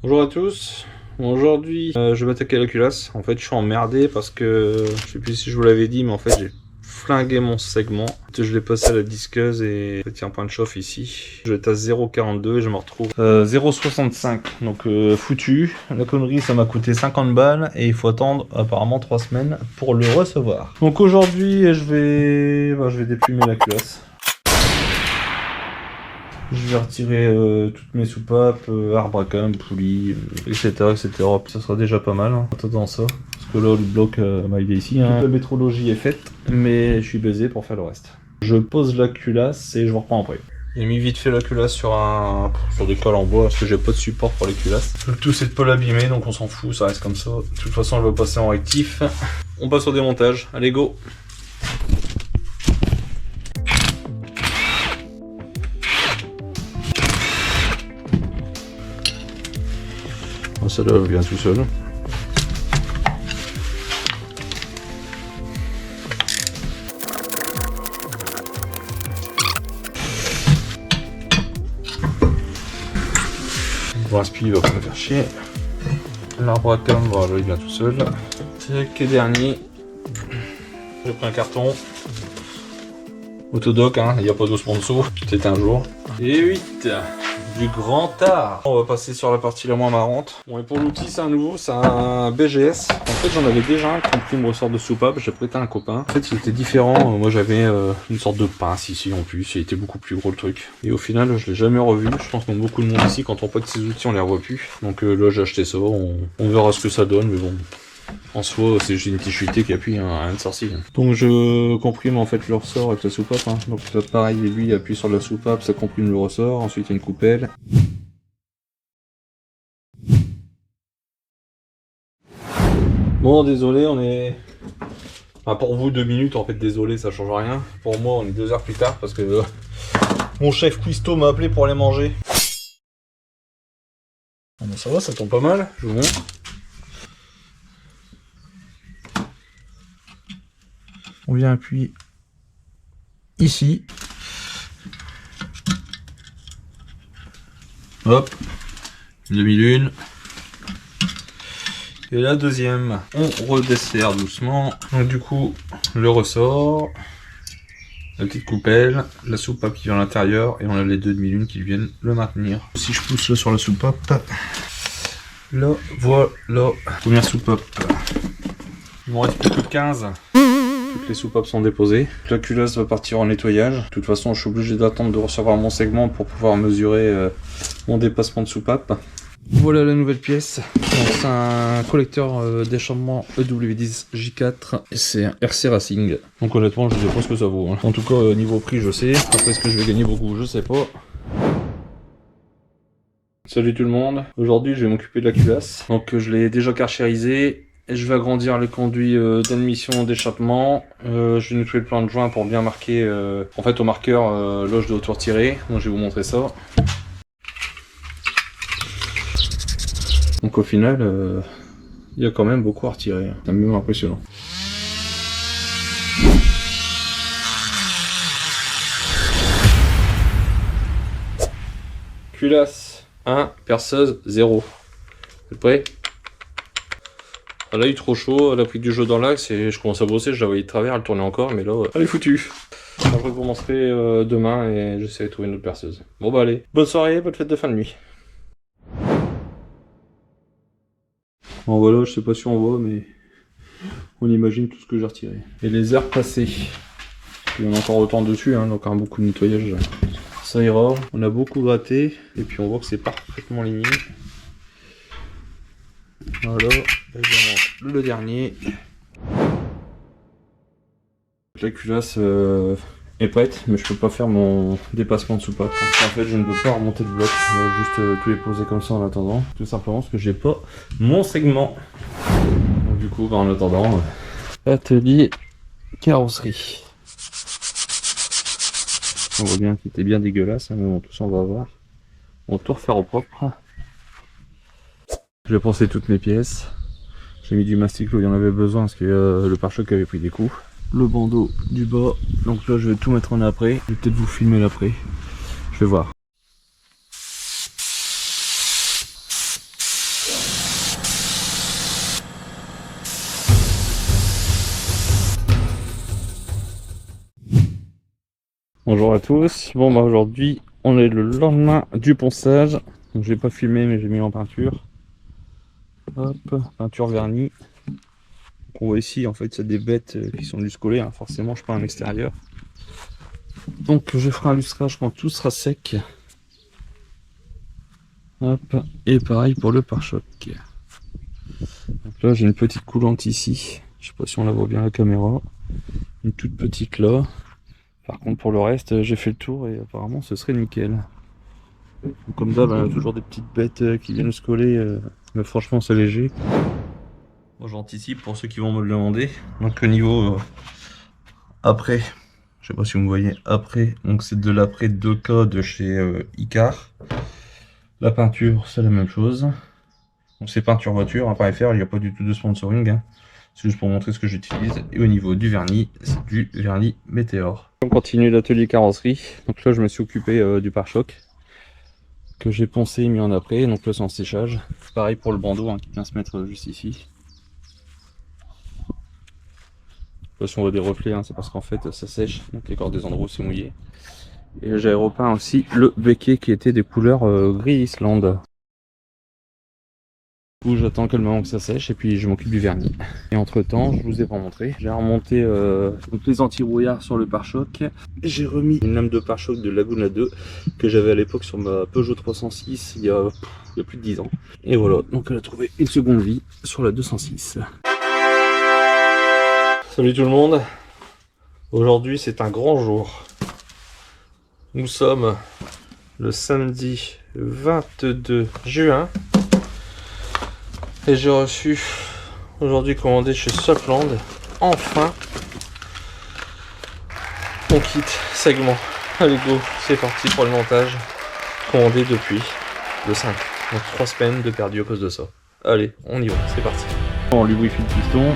Bonjour à tous. Aujourd'hui, je vais m'attaquer à la culasse. En fait, je suis emmerdé parce que je sais plus si je vous l'avais dit, mais en fait, j'ai flingué mon segment. Je l'ai passé à la disqueuse et il y a un point de chauffe ici. Je vais à 0,42 et je me retrouve 0,65. Donc foutu. La connerie, ça m'a coûté 50 balles et il faut attendre apparemment 3 semaines pour le recevoir. Donc aujourd'hui, je vais déplumer la culasse. Je vais retirer toutes mes soupapes, arbre à cam, poulies, etc., etc. Ça sera déjà pas mal, hein, en attendant ça. Parce que là, le bloc, il est ici. Hein. Toute la métrologie est faite, mais je suis baisé pour faire le reste. Je pose la culasse et je vous reprends après. J'ai mis vite fait la culasse sur des cols en bois parce que j'ai pas de support pour les culasses. Le tout c'est de pas l'abîmer, donc on s'en fout, ça reste comme ça. De toute façon, je vais passer en rectif. On passe au démontage. Allez, go! Ça là vient tout seul. Bon, l'inspi va pas me faire chier. L'arbre à cam, voilà, il vient tout seul. C'est le dernier. J'ai pris un carton. Autodoc, hein, il n'y a pas de sponsor. Peut-être un jour. Et 8. Du grand art. On va passer sur la partie la moins marrante. Bon, et pour l'outil, c'est un nouveau, c'est un BGS. En fait, j'en avais déjà un qui me ressort de soupape. J'ai prêté à un copain. En fait, c'était différent. Moi, j'avais une sorte de pince ici en plus. Il était beaucoup plus gros le truc. Et au final, je l'ai jamais revu. Je pense que beaucoup de monde ici, quand on prête ces outils, on les revoit plus. Donc là, j'ai acheté ça. On verra ce que ça donne, mais bon. En soi, c'est juste une petite chuitée qui appuie un de sorcier. Donc je comprime en fait le ressort avec la soupape. Hein. Donc là, pareil, lui il appuie sur la soupape, ça comprime le ressort. Ensuite, il y a une coupelle. Bon, désolé, on est... Enfin, pour vous 2 minutes, en fait, désolé, ça change rien. Pour moi, on est 2 heures plus tard parce que mon chef cuistot m'a appelé pour aller manger. Bon, ça va, ça tombe pas mal, je vous montre. On vient appuyer ici. Hop. Une demi-lune. Et la deuxième, on redessert doucement. Donc du coup, le ressort. La petite coupelle. La soupape qui vient à l'intérieur. Et on a les 2 demi-lunes qui viennent le maintenir. Si je pousse là sur la soupape. Là, voilà. Première soupape. Il m'en reste plus que 15. Toutes les soupapes sont déposées. La culasse va partir en nettoyage. De toute façon, je suis obligé d'attendre de recevoir mon segment pour pouvoir mesurer mon dépassement de soupape. Voilà la nouvelle pièce. C'est un collecteur d'échappement EW10 J4. C'est un RC Racing. Donc honnêtement, je sais pas ce que ça vaut. Hein. En tout cas, niveau prix, je sais. Après, est-ce que je vais gagner beaucoup? Je sais pas. Salut tout le monde. Aujourd'hui, je vais m'occuper de la culasse. Donc je l'ai déjà carchérisé. Et je vais agrandir le conduit d'admission d'échappement. Je vais nettoyer le plan de joint pour bien marquer en fait au marqueur loge de hauteur tirée. Donc je vais vous montrer ça. Donc au final, il y a quand même beaucoup à retirer. C'est même impressionnant. Culasse 1, perceuse 0. Vous êtes prêts? Elle a eu trop chaud, elle a pris du jeu dans l'axe et je commence à bosser, je la voyais de travers, elle tournait encore, mais là, elle est foutue. Alors, je recommencerai demain et j'essaierai de trouver une autre perceuse. Bon bah allez, bonne soirée, bonne fête de fin de nuit. Bon voilà, je sais pas si on voit, mais on imagine tout ce que j'ai retiré. Et les heures passées, il y en a encore autant dessus, hein, donc beaucoup de nettoyage. Ça ira, on a beaucoup gratté, et puis on voit que c'est parfaitement ligné. Voilà, le dernier. La culasse est prête, mais je peux pas faire mon dépassement de soupape. En fait, je ne peux pas remonter le bloc, je vais juste tout les poser comme ça en attendant. Tout simplement parce que j'ai pas mon segment. Donc du coup, en attendant, atelier carrosserie. On voit bien qu'il était bien dégueulasse, hein, mais bon, tout ça on va voir. On va tout refaire au propre. Je vais penser toutes mes pièces. J'ai mis du mastic là où il y en avait besoin parce que le pare-choc avait pris des coups. Le bandeau du bas. Donc là je vais tout mettre en après. Je vais peut-être vous filmer l'après. Je vais voir. Bonjour à tous. Bon bah aujourd'hui on est le lendemain du ponçage. Donc j'ai pas filmé mais j'ai mis en peinture. Hop, peinture vernie. Donc on voit ici en fait c'est des bêtes qui sont juste collées, hein. Forcément je prends un extérieur. Donc je ferai un lustrage quand tout sera sec. Hop, et pareil pour le pare-choc. Donc là j'ai une petite coulante ici. Je sais pas si on la voit bien à la caméra. Une toute petite là. Par contre pour le reste j'ai fait le tour et apparemment ce serait nickel. Comme d'hab, il y a toujours des petites bêtes qui viennent se coller, mais franchement c'est léger. Bon, j'anticipe pour ceux qui vont me le demander. Donc au niveau après, je sais pas si vous me voyez après, donc c'est de l'après 2K de chez Icar. La peinture c'est la même chose. Donc c'est peinture voiture, hein, pas FR, il n'y a pas du tout de sponsoring, hein. C'est juste pour montrer ce que j'utilise. Et au niveau du vernis, c'est du vernis Météor. On continue l'atelier carrosserie. Donc là je me suis occupé du pare-choc que j'ai poncé et mis en après, donc là c'est en séchage. Pareil pour le bandeau, hein, qui vient se mettre juste ici. Là si on voit des reflets, hein, c'est parce qu'en fait ça sèche, donc les cordes des endroits où c'est mouillé. Et j'ai repeint aussi le becquet qui était des couleurs gris Islande. Du coup j'attends que le moment que ça sèche et puis je m'occupe du vernis. Et entre temps, je vous ai pas montré, j'ai remonté donc les anti-brouillards sur le pare-choc. J'ai remis une lame de pare-choc de Laguna 2 que j'avais à l'époque sur ma Peugeot 306 il y a plus de 10 ans. Et voilà, donc elle a trouvé une seconde vie sur la 206. Salut tout le monde. Aujourd'hui c'est un grand jour. Nous sommes le samedi 22 juin. Et j'ai reçu aujourd'hui commandé chez Sopland, enfin, mon kit segment. Allez go, c'est parti pour le montage. Commandé depuis le 5. Donc 3 semaines de perdu à cause de ça. Allez, on y va, c'est parti. On lubrifie le piston.